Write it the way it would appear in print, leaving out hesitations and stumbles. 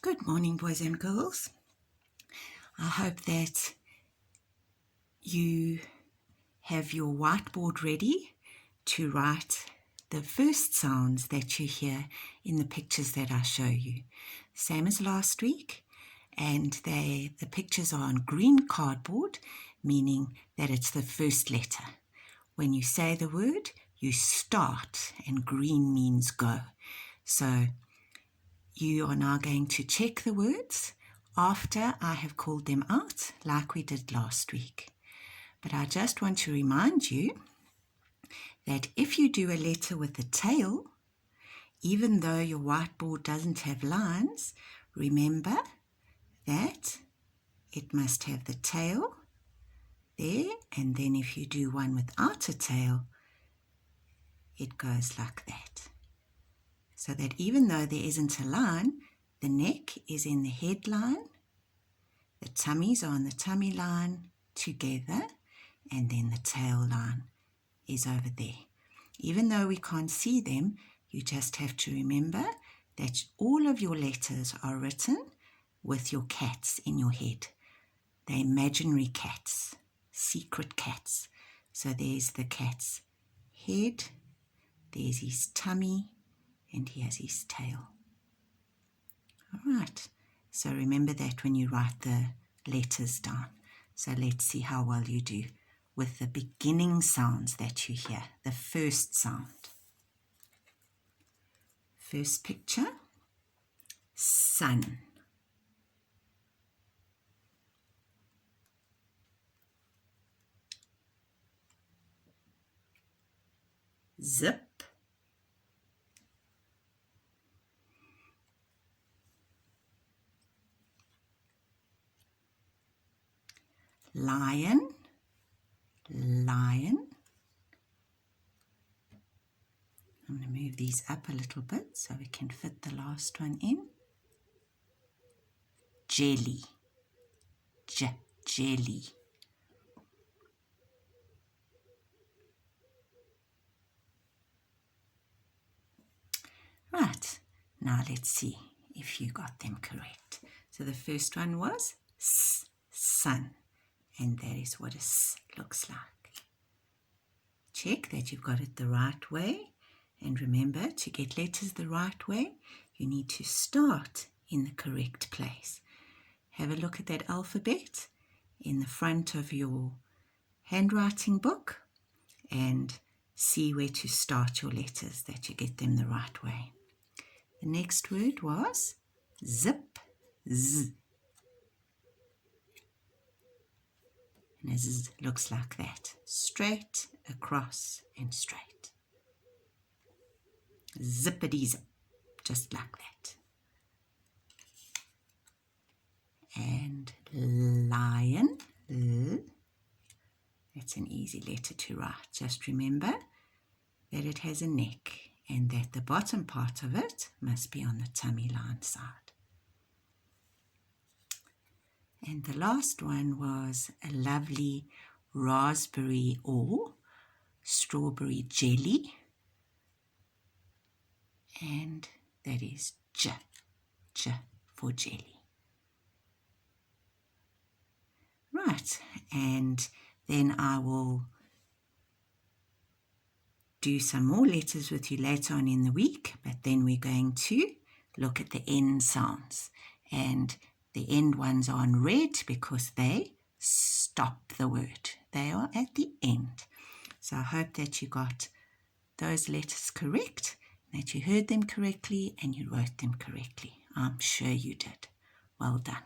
Good morning, boys and girls. I hope that you have your whiteboard ready to write the first sounds that you hear in the pictures that I show you. Same as last week, and the pictures are on green cardboard, meaning that it's the first letter. When you say the word, you start, and green means go. So you are now going to check the words after I have called them out, like we did last week. But I just want to remind you that if you do a letter with a tail, even though your whiteboard doesn't have lines, remember that it must have the tail there, and then if you do one without a tail, it goes like that. So that even though there isn't a line, the neck is in the head line, the tummies are on the tummy line together, and then the tail line is over there. Even though we can't see them, you just have to remember that all of your letters are written with your cats in your head. They're imaginary cats, secret cats. So there's the cat's head, there's his tummy, and he has his tail. All right, so remember that when you write the letters down. So let's see how well you do with the beginning sounds that you hear, the first sound. First picture, sun. Zip. Lion, lion. I'm going to move these up a little bit so we can fit the last one in. Jelly, jelly. Right, now let's see if you got them correct. So the first one was sun, and that is what a S looks like. Check that you've got it the right way, and remember, to get letters the right way, you need to start in the correct place. Have a look at that alphabet in the front of your handwriting book and see where to start your letters, that you get them the right way. The next word was zip, z. And a z looks like that, straight, across, and straight. Zippity zip, just like that. And lion, L. That's an easy letter to write. Just remember that it has a neck and that the bottom part of it must be on the tummy line side. And the last one was a lovely raspberry or strawberry jelly. And that is J for jelly. Right, and then I will do some more letters with you later on in the week, but then we're going to look at the end sounds. And the end ones are in red because they stop the word. They are at the end. So I hope that you got those letters correct, that you heard them correctly and you wrote them correctly. I'm sure you did. Well done.